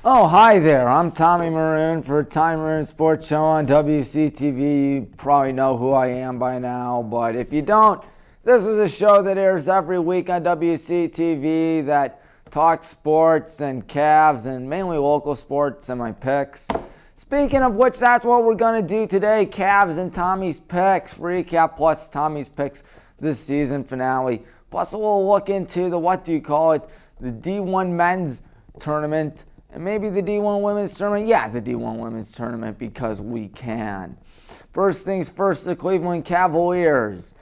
Oh, hi there. I'm Tommy Maroon for Tommy Maroon Sports Show on WCTV. You probably know who I am by now, but if you don't, this is a show that airs every week on WCTV that talks sports and Cavs and mainly local sports and my picks. Speaking of which, that's what we're going to do today, Cavs and Tommy's picks, recap plus Tommy's picks this season finale. Plus a little look into the, the D1 men's tournament. And maybe the D1 women's tournament? Yeah, the D1 women's tournament because we can. First things first, the Cleveland Cavaliers.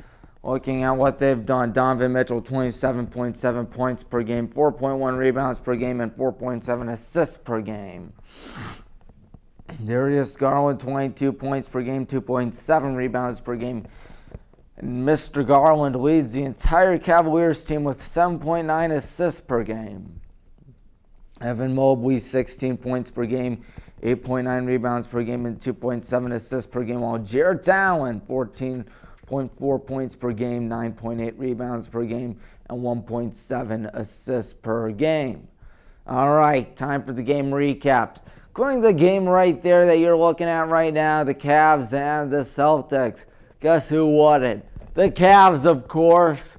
Looking at what they've done, Donovan Mitchell, 27.7 points per game, 4.1 rebounds per game, and 4.7 assists per game. Darius Garland, 22 points per game, 2.7 rebounds per game. And Mr. Garland leads the entire Cavaliers team with 7.9 assists per game. Evan Mobley, 16 points per game, 8.9 rebounds per game, and 2.7 assists per game, while Jarrett Allen, 14.4 points per game, 9.8 rebounds per game, and 1.7 assists per game. All right, time for the game recaps. Including the game right there that you're looking at right now, the Cavs and the Celtics. Guess who won it? The Cavs, of course.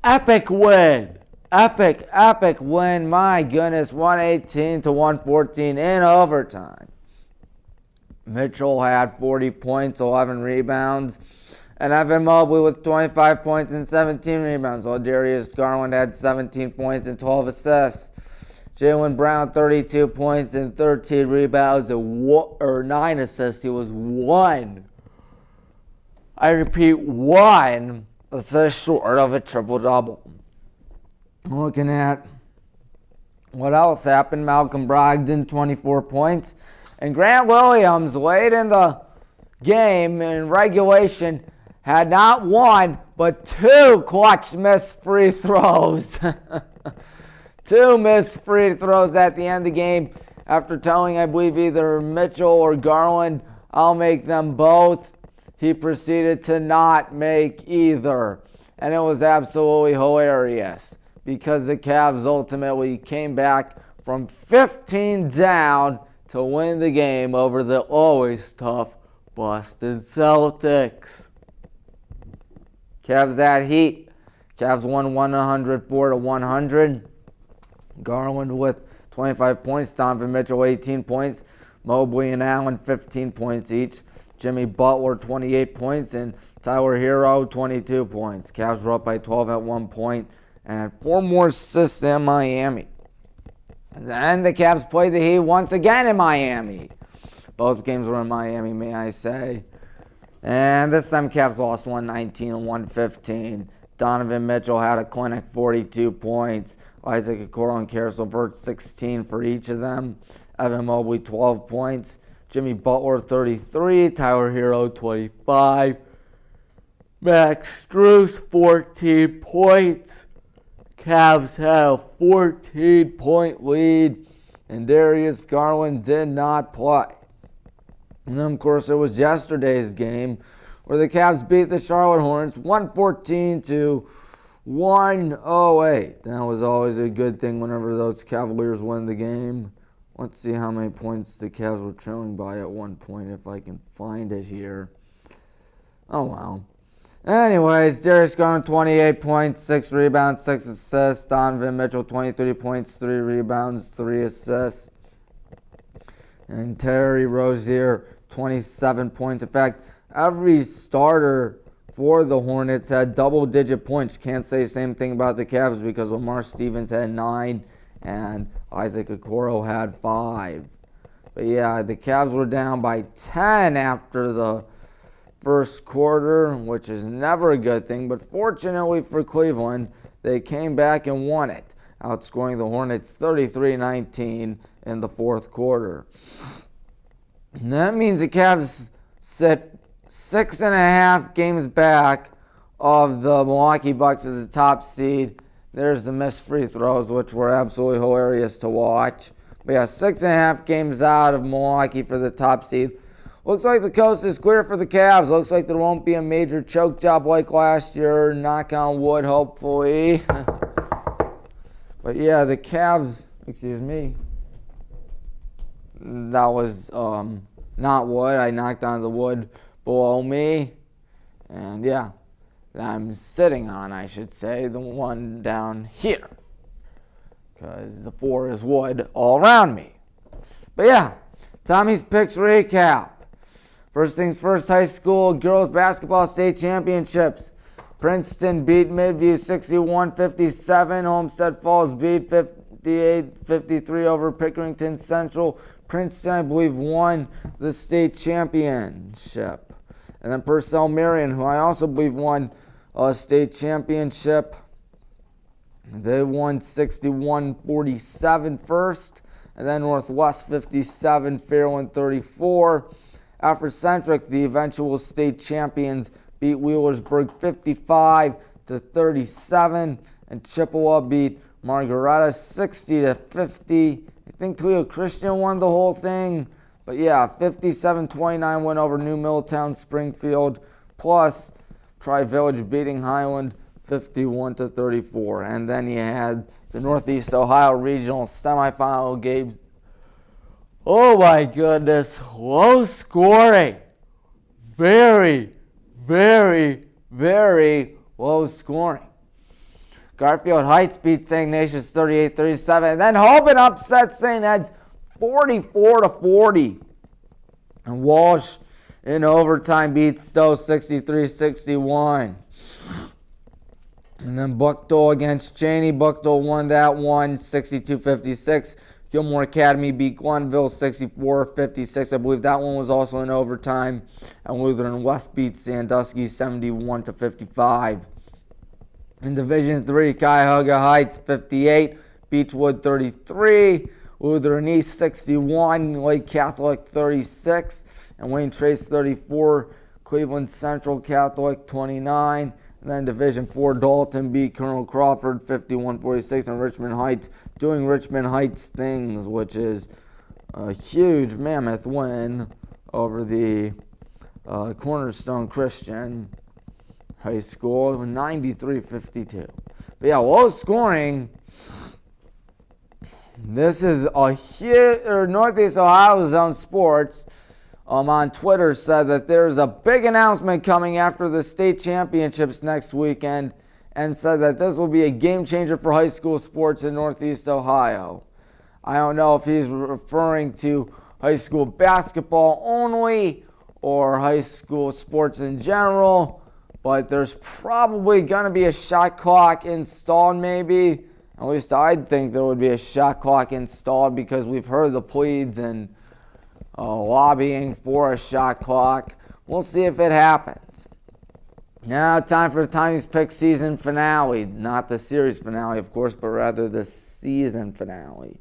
Epic win. Epic win. My goodness, 118 to 114 in overtime. Mitchell had 40 points, 11 rebounds. And Evan Mobley with 25 points and 17 rebounds, while Darius Garland had 17 points and 12 assists. Jaylen Brown, 32 points and 13 rebounds and 9 assists. He was one assist short of a triple-double. Looking at what else happened, Malcolm Brogdon, 24 points. And Grant Williams, late in the game in regulation, had not one, but two clutch missed free throws. Two missed free throws at the end of the game after telling, I believe, either Mitchell or Garland, I'll make them both. He proceeded to not make either. And it was absolutely hilarious, because the Cavs ultimately came back from 15 down to win the game over the always tough Boston Celtics. Cavs at Heat. Cavs won 104 to 100. Garland with 25 points. Donovan Mitchell 18 points. Mobley and Allen 15 points each. Jimmy Butler 28 points and Tyler Hero 22 points. Cavs were up by 12 at one point and had 4 more assists than Miami. And then the Cavs played the Heat once again in Miami. Both games were in Miami, may I say. And this time Cavs lost 119 and 115. Donovan Mitchell had a clinic 42 points. Isaac Okoro and Karis LeVert 16 for each of them. Evan Mobley 12 points. Jimmy Butler 33. Tyler Hero 25. Max Strus 14 points. Cavs had a 14-point lead, and Darius Garland did not play. And then, of course, it was yesterday's game where the Cavs beat the Charlotte Hornets 114 to 108. That was always a good thing whenever those Cavaliers win the game. Let's see how many points the Cavs were trailing by at one point, if I can find it here. Oh, well. Anyways, Darius Garland, 28 points, 6 rebounds, 6 assists. Donovan Mitchell, 23 points, 3 rebounds, 3 assists. And Terry Rozier, 27 points. In fact, every starter for the Hornets had double-digit points. Can't say the same thing about the Cavs because Lamar Stevens had 9 and Isaac Okoro had 5. But yeah, the Cavs were down by 10 after the first quarter, which is never a good thing, but fortunately for Cleveland, they came back and won it, outscoring the Hornets 33-19 in the fourth quarter. And that means the Cavs sit 6.5 games back of the Milwaukee Bucks as the top seed. There's the missed free throws, which were absolutely hilarious to watch. But yeah, 6.5 games out of Milwaukee for the top seed. Looks like the coast is clear for the Cavs. Looks like there won't be a major choke job like last year. Knock on wood, hopefully. But yeah, the Cavs, that was not wood. I knocked on the wood below me. And yeah, that I'm sitting on, I should say, the one down here. Because the 4 is wood all around me. But yeah, Tommy's picks recap. First things first, high school girls basketball state championships. Princeton beat Midview 61-57. Homestead Falls beat 58-53 over Pickerington Central. Princeton, I believe, won the state championship. And then Purcell Marion, who I also believe won a state championship. They won 61-47 first. And then Northwest 57, Fairland 34. Africentric, the eventual state champions, beat Wheelersburg 55-37. And Chippewa beat Margaretta 60-50. I think Toledo Christian won the whole thing. But yeah, 57-29 win over New Middletown Springfield. Plus, Tri-Village beating Highland 51-34. And then you had the Northeast Ohio Regional semifinal games. Oh my goodness, low scoring. Very, very, very low scoring. Garfield Heights beat St. Ignatius 38-37. And then Hoban upset St. Ed's 44-40. And Walsh in overtime beat Stowe 63-61. And then Buckdale against Cheney. Buckdale won that one 62-56. Gilmore Academy beat Glenville 64-56. I believe that one was also in overtime. And Lutheran West beat Sandusky 71-55. In Division 3, Cuyahoga Heights 58, Beechwood 33, Lutheran East 61, Lake Catholic 36, and Wayne Trace 34, Cleveland Central Catholic 29. And then Division 4, Dalton beat Colonel Crawford 51-46, and Richmond Heights doing Richmond Heights things, which is a huge mammoth win over the Cornerstone Christian High School, 93-52. But yeah, low scoring. This is a huge, Northeast Ohio Zone Sports on Twitter said that there's a big announcement coming after the state championships next weekend, and said that this will be a game changer for high school sports in Northeast Ohio. I don't know if he's referring to high school basketball only or high school sports in general. But there's probably going to be a shot clock installed maybe. At least I'd think there would be a shot clock installed, because we've heard the pleads and lobbying for a shot clock. We'll see if it happens. Now time for Tiny's Pick season finale. Not the series finale, of course, but rather the season finale.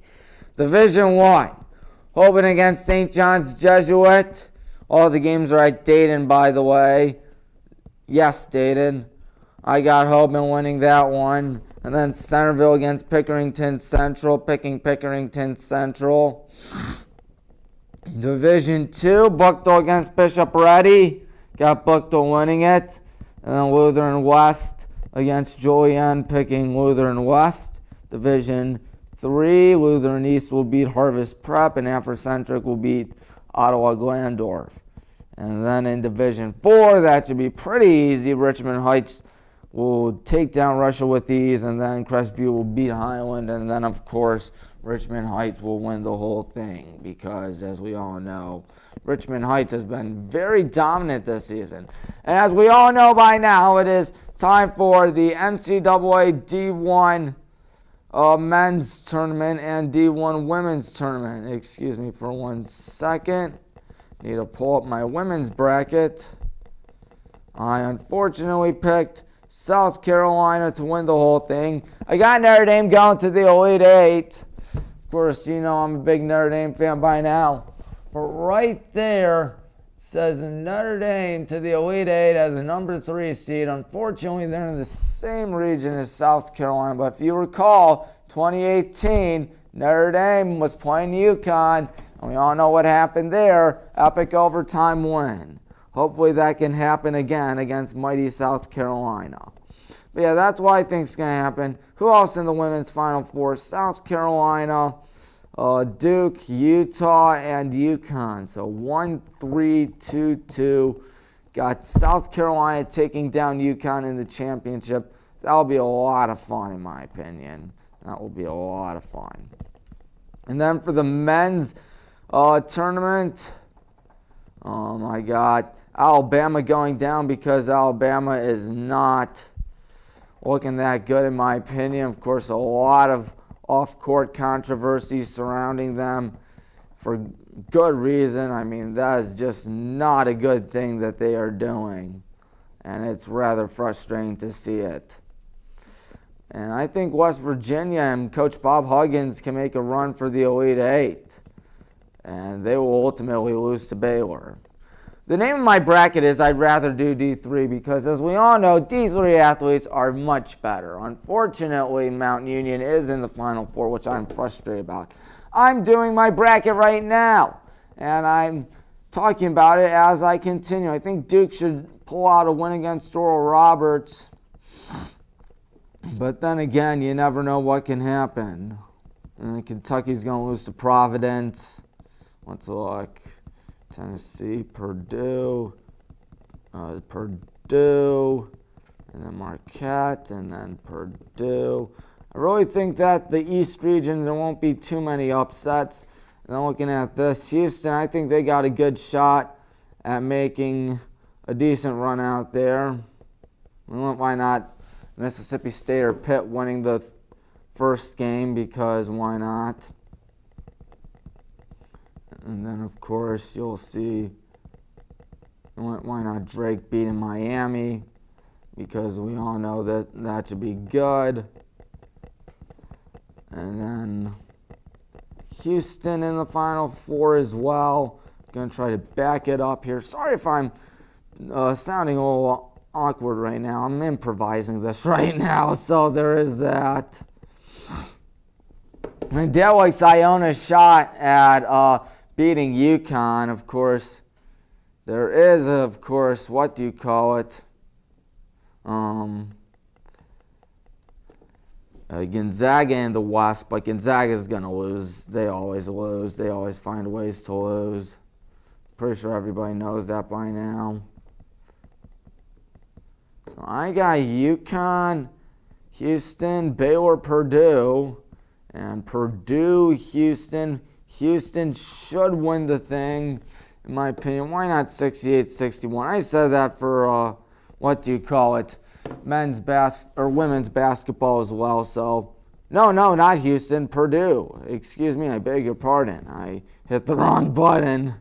Division 1. Hoban against St. John's Jesuit. All the games are at Dayton, by the way. Yes, Dayton. I got Hoban winning that one. And then Centerville against Pickerington Central, picking Pickerington Central. Division 2, Buckdale against Bishop Ready. Got Buckdale winning it. And then Lutheran West against Julienne, picking Lutheran West. Division 3, Lutheran East will beat Harvest Prep, and Africentric will beat Ottawa Glandorf. And then in Division 4, that should be pretty easy. Richmond Heights will take down Russia with ease, and then Crestview will beat Highland, and then, of course, Richmond Heights will win the whole thing, because, as we all know, Richmond Heights has been very dominant this season. And as we all know by now, it is time for the NCAA D1 men's tournament and D1 women's tournament. Excuse me for 1 second. Need to pull up my women's bracket. I unfortunately picked South Carolina to win the whole thing. I got Notre Dame going to the Elite Eight. Of course, you know I'm a big Notre Dame fan by now. But right there says Notre Dame to the Elite Eight as a number 3 seed. Unfortunately, they're in the same region as South Carolina. But if you recall, 2018, Notre Dame was playing UConn. And we all know what happened there. Epic overtime win. Hopefully that can happen again against mighty South Carolina. But yeah, that's what I think is going to happen. Who else in the women's Final Four? South Carolina, Duke, Utah, and UConn. So 1-3-2-2. Got South Carolina taking down UConn in the championship. That'll be a lot of fun, in my opinion. That will be a lot of fun. And then for the men's tournament, I got Alabama going down because Alabama is not looking that good, in my opinion. Of course, a lot of off-court controversy surrounding them for good reason. I mean, that is just not a good thing that they are doing, and it's rather frustrating to see it. And I think West Virginia and Coach Bob Huggins can make a run for the Elite Eight, and they will ultimately lose to Baylor. The name of my bracket is I'd rather do D3 because, as we all know, D3 athletes are much better. Unfortunately, Mount Union is in the Final Four, which I'm frustrated about. I'm doing my bracket right now, and I'm talking about it as I continue. I think Duke should pull out a win against Oral Roberts, but then again, you never know what can happen. And then Kentucky's going to lose to Providence. Let's look. Tennessee, Purdue, and then Marquette, and then Purdue. I really think that the East region, there won't be too many upsets. And then looking at this, Houston, I think they got a good shot at making a decent run out there. Why not Mississippi State or Pitt winning the first game, because why not? And then, of course, you'll see, why not Drake beating Miami, because we all know that that should be good. And then Houston in the Final Four as well. Going to try to back it up here. Sorry if I'm sounding a little awkward right now. I'm improvising this right now, so there is that. And Dale likes Iona's shot at beating UConn. Of course, there is, of course, what do you call it? Gonzaga in the West, but Gonzaga is going to lose. They always lose. They always find ways to lose. Pretty sure everybody knows that by now. So I got UConn, Houston, Baylor, Purdue, and Purdue, Houston. Houston should win the thing, in my opinion. Why not 68-61? I said that for, what do you call it? Women's basketball as well. So, no, not Houston, Purdue. Excuse me, I beg your pardon. I hit the wrong button.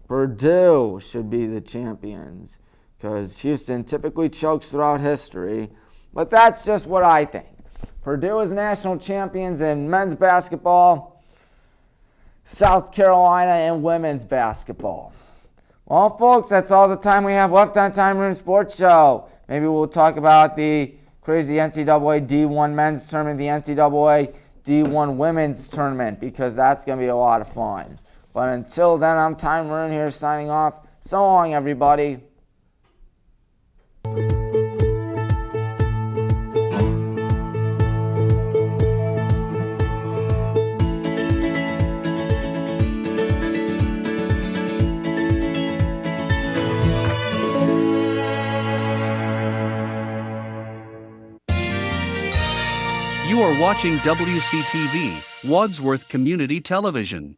Purdue should be the champions, because Houston typically chokes throughout history. But that's just what I think. Purdue is national champions in men's basketball, South Carolina in women's basketball. Well, folks, that's all the time we have left on Tommy Maroon Sports Show. Maybe we'll talk about the crazy NCAA D1 men's tournament, the NCAA D1 women's tournament, because that's going to be a lot of fun. But until then, I'm Tommy Maroon here signing off. So long, everybody. You are watching WCTV, Wadsworth Community Television.